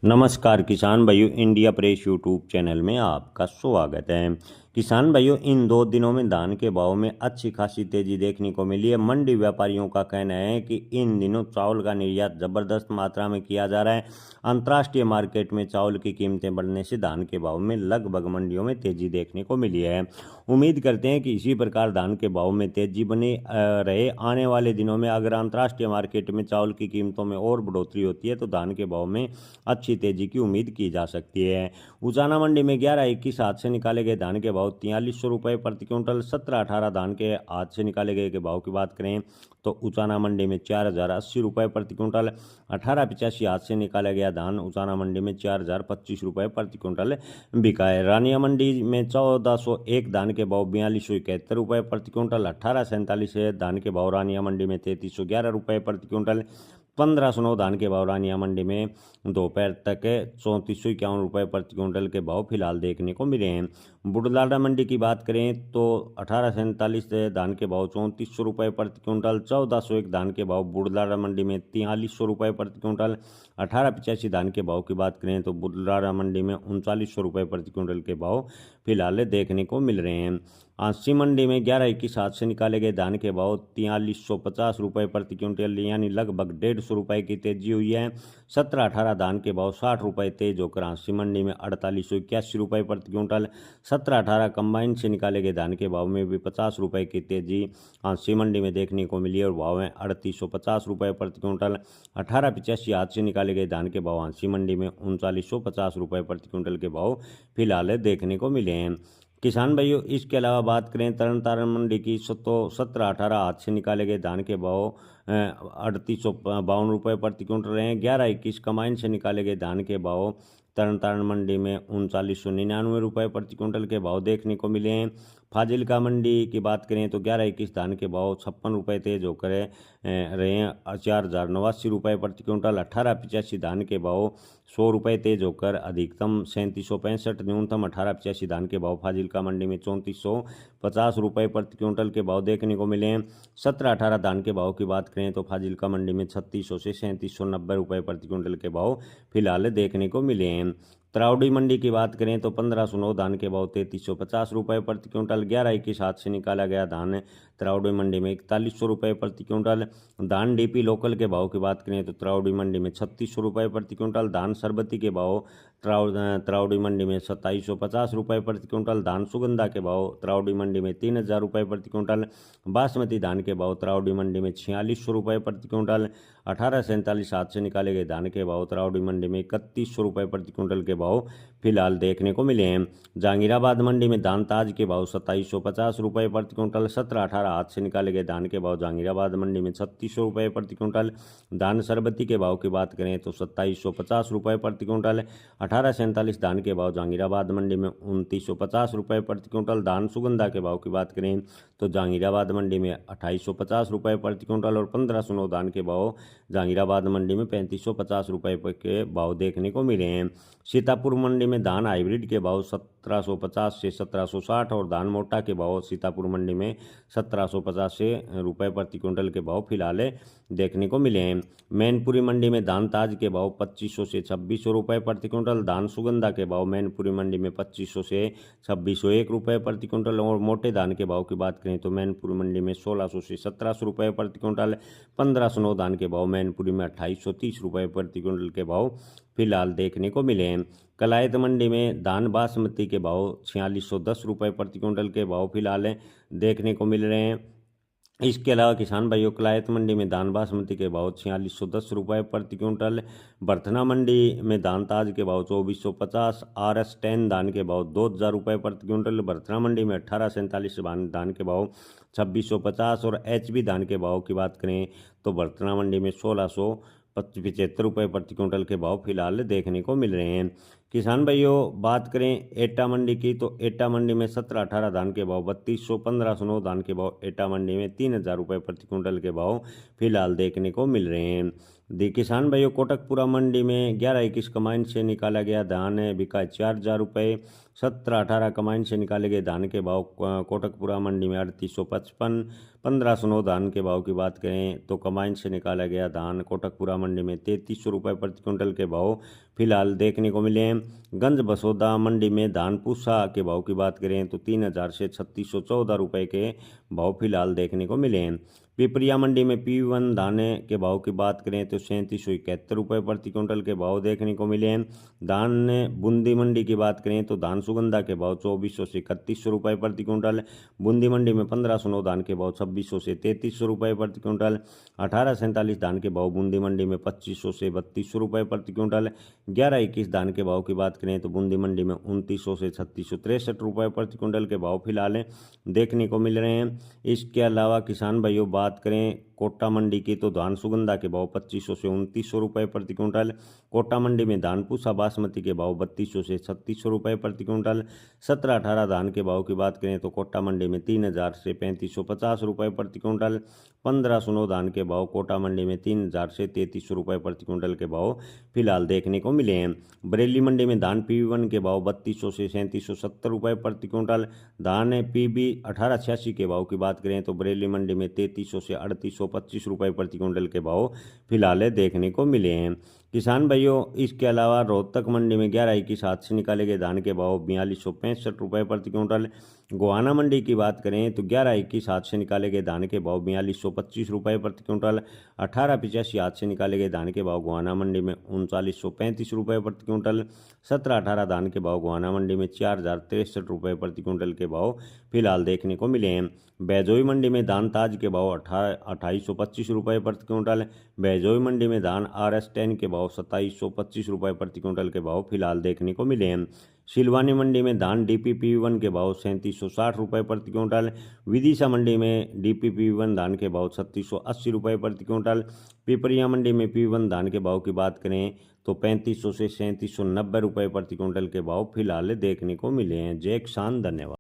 नमस्कार किसान भाइयों, इंडिया प्रेस यूट्यूब चैनल में आपका स्वागत है। किसान भाइयों, इन 2 दिनों में धान के भाव में अच्छी खासी तेजी देखने को मिली है। मंडी व्यापारियों का कहना है कि इन दिनों चावल का निर्यात जबरदस्त मात्रा में किया जा रहा है। अंतर्राष्ट्रीय मार्केट में चावल की कीमतें बढ़ने से धान के भाव में लगभग मंडियों में तेजी देखने को मिली है। उम्मीद करते हैं कि इसी प्रकार धान के भाव में तेजी बनी रहे। आने वाले दिनों में अगर अंतर्राष्ट्रीय मार्केट में चावल की कीमतों में और बढ़ोतरी होती है तो धान के भाव में अच्छी तेजी की उम्मीद की जा सकती है। उचाना मंडी में 11-21 हाथ से निकाले गए धान के भाव 4300 रुपये प्रति क्विंटल। 17-18 धान के हाथ से निकाले गए के भाव की बात करें तो उचाना मंडी में 4080 रुपये प्रति क्विंटल। 1885 हाथ से निकाला गया धान उचाना मंडी में 4025 रुपये प्रति क्विंटल बिका है। रानिया मंडी में 1401 धान के भाव 4271 रुपये प्रति क्विंटल। 1847 धान के भाव रानिया मंडी में 3311 रुपये प्रति क्विंटल। 1509 धान के भाव रानिया मंडी में दोपहर तक 3451 रुपये प्रति क्विंटल के भाव फिलहाल देखने को मिले हैं। बुढलाडा मंडी की बात करें तो 1847 धान के भाव 3400 रुपये प्रति क्विंटल। 1401 धान के भाव बुढलाडा मंडी में 4300 रुपये प्रति क्विंटल। 1885 धान के भाव की बात करें तो बुढलाडा मंडी में 3900 रुपये प्रति क्विंटल के भाव फिलहाल देखने को मिल रहे हैं। आंसी मंडी में 11-21 हाथ से निकाले गए धान के भाव 4350 रुपये प्रति क्विंटल यानी लगभग 150 रुपये की तेजी हुई है। 17-18 धान के भाव 60 रुपये तेज होकर आंसी मंडी में 4881 रुपये प्रति क्विंटल। 17-18 कंबाइन से निकाले गए धान के भाव में भी 50 रुपये की तेजी आंसी मंडी में देखने को मिली और भाव है 3850 रुपये प्रति क्विंटल। 1885 हाथ से निकाले गए धान के भाव आंसी मंडी में 3950 रुपये प्रति क्विंटल के भाव फिलहाल देखने को मिले हैं। किसान भाइयों, इसके अलावा बात करें तरन तारण मंडी की तो 17-18 हाथ से निकाले गए धान के भाव 3852 रुपये प्रति क्विंटल रहे हैं। 11-21 कमाइन से निकाले गए धान के भाव तरन तारण मंडी में 3999 रुपये प्रति क्विंटल के भाव देखने को मिले हैं। फाजिल्का मंडी की बात करें तो 11-21 धान के भाव 56 रुपये तेज होकर रहे हैं 4089 रुपये प्रति क्विंटल। 1885 धान के भाव 100 रुपये तेज होकर अधिकतम 3765, न्यूनतम 1885 धान के भाव फाजिल्का मंडी में 3450 रुपये प्रति क्विंटल के भाव देखने को मिले हैं। 17-18 धान के भाव की बात करें तो फाजिल्का मंडी में 3600 से 3790 रुपये प्रति क्विंटल के भाव फिलहाल देखने को मिले हैं। त्रावडी मंडी की बात करें तो 1509 धान के भाव 3350 रुपये प्रति क्विंटल। 11-21 हाथ से निकाला गया धान त्रावडी मंडी में 4100 रुपये प्रति क्विंटल। धान डीपी लोकल के भाव की बात करें तो त्रावडी मंडी में 3600 रुपये प्रति क्विंटल। धान सरबती के भाव त्रावडी मंडी में 2750 रुपये प्रति क्विंटल। धान सुगंधा के भाव त्रावडी मंडी में 3000 रुपये प्रति क्विंटल। बासमती धान के भाव त्रावडी मंडी में 4600 रुपये प्रति क्विंटल। 1847 हाथ से निकाले गए धान के भाव त्रावडी मंडी में 3100 रुपये प्रति क्विंटल के भाव फिलहाल देखने को मिले हैं। जहांगीराबाद मंडी में धान ताज के भाव 2750 रुपये प्रति क्विंटल। 17-18 हाथ से निकाले गए धान के भाव जहांगीराबाद मंडी में 3600 रुपये प्रति क्विंटल। धान सरबती के भाव की बात करें तो 2750 रुपये प्रति क्विंटल। 1847 धान के भाव जहांगीराबाद मंडी में 2950 रुपये प्रति क्विंटल। धान सुगंधा के भाव की बात करें तो जहांगीराबाद मंडी में 2850 रुपये प्रति क्विंटल और 1509 धान के भाव जहांगीराबाद मंडी में 3550 रुपये के भाव देखने को मिले हैं। सीतापुर मंडी में धान हाइब्रिड के भाव 1750 से 1760 और धान मोटा के भाव सीतापुर मंडी में 1750 से रुपये प्रति क्विंटल के भाव फिलहाल देखने को मिले हैं। मैनपुरी मंडी में धान ताज के भाव 2500 से 2600 रुपये प्रति क्विंटल। धान सुगंधा के भाव मैनपुरी मंडी में 2500 से 2601 रुपये प्रति क्विंटल और मोटे धान के भाव की बात करें तो मैनपुरी मंडी में 1600 से 1700 रुपये प्रति क्विंटल। 1509 धान के भाव मैनपुरी में 2830 रुपये प्रति क्विंटल के भाव फिलहाल देखने को मिले हैं। कलायत मंडी में धान बासमती के भाव 4610 रुपये प्रति क्विंटल के भाव फिलहाल देखने को मिल रहे हैं। इसके अलावा किसान भाइयों, कलायत मंडी में धान बासमती के भाव 4610 रुपये प्रति क्विंटल। बर्थना मंडी में धान ताज के भाव 2450। RS10 धान के भाव 2000 रुपये प्रति क्विंटल। बर्थना मंडी में 1847 धान के भाव 2650 और HB धान के भाव की बात करें तो बर्थना मंडी में 1675 रुपये प्रति क्विंटल के भाव फिलहाल देखने को मिल रहे हैं। किसान भाइयों, बात करें एटा मंडी की तो एटा मंडी में 17-18 धान के भाव 3200। 1509 धान के भाव एटा मंडी में 3000 रुपये प्रति क्विंटल के भाव फिलहाल देखने को मिल रहे हैं। किसान भाइयों, कोटकपुरा मंडी में 11-21 कमाइन से निकाला गया धान बिका 4000 रुपये। 17-18 कमाइन से निकाले गए धान के भाव कोटकपुरा मंडी में 3855। 1509 धान के भाव की बात करें तो कमाइन से निकाला गया धान कोटकपुरा मंडी में 3300 रुपये प्रति क्विंटल के भाव फिलहाल देखने को मिले हैं। गंज बसोदा मंडी में धान पूसा के भाव की बात करें तो 3000 से 3614 रुपये के भाव फिलहाल देखने को मिले हैं। पिपरिया मंडी में P1 दाने के भाव की बात करें तो 3771 रुपये प्रति क्विंटल के भाव देखने को मिले हैं। धान बूंदी मंडी की बात करें तो धान सुगंधा के भाव 2400 से 3100 रुपये प्रति क्विंटल। बूंदी मंडी में 1509 धान के भाव 2600 से 3300 रुपये प्रति क्विंटल। 1847 धान के भाव बूंदी मंडी में 2500 से 3200 रुपये प्रति क्विंटल। 1121 धान के भाव की बात करें तो बूंदी मंडी में 2900 से 3663 रुपये प्रति क्विंटल के भाव फिलहाल देखने को मिल रहे हैं। इसके अलावा किसान भाइयों बात करें कोटा मंडी की तो धान सुगंधा के भाव 2500 से 2900 रुपये प्रति क्विंटल। कोटा मंडी में धान पूसा बासमती के भाव 3200 से 3600 रुपये प्रति क्विंटल। 1718 धान के भाव की बात करें तो कोटा मंडी में 3000 से 3550 रुपये प्रति क्विंटल। 1509 धान के भाव कोटा मंडी में 3000 से 3300 रुपये प्रति क्विंटल के भाव फिलहाल देखने को मिले हैं। बरेली मंडी में धान P1 के भाव 3200 से 3770 रुपये प्रति क्विंटल। धान PB 1886 के भाव की बात करें तो बरेली मंडी में 3300 से 3825 रुपये प्रति क्विंटल के भाव फिलहाल देखने को मिले हैं। किसान भाइयों इसके अलावा रोहतक मंडी में 1121 हाथ से निकाले गए धान के भाव 4265 रुपये प्रति क्विंटल। गोहाना मंडी की बात करें तो 1121 हाथ से निकाले गए धान के भाव 4225 रुपये प्रति क्विंटल। 1885 हाथ से निकाले गए धान के भाव गोहाना मंडी में 3935 रुपये प्रति क्विंटल। 1718 धान के भाव गोहाना मंडी में 4063 रुपये प्रति क्विंटल के भाव फिलहाल देखने को मिले हैं। बैजोई मंडी में धान ताज के भाव 2825 रुपये प्रति क्विंटल। बैजोई मंडी में धान RS10 के भाव 2725 रुपये प्रति क्विंटल के भाव फिलहाल देखने को मिले हैं। सिलवानी मंडी में धान DPP1 के भाव 3760 रुपये प्रति क्विंटल। विदिशा मंडी में DPP1 धान के भाव 3680 रुपये प्रति क्विंटल। पिपरिया मंडी में P1 धान के भाव की बात करें तो 3500 से 3790 रुपये प्रति क्विंटल के भाव फिलहाल देखने को मिले हैं। जय किसान, धन्यवाद।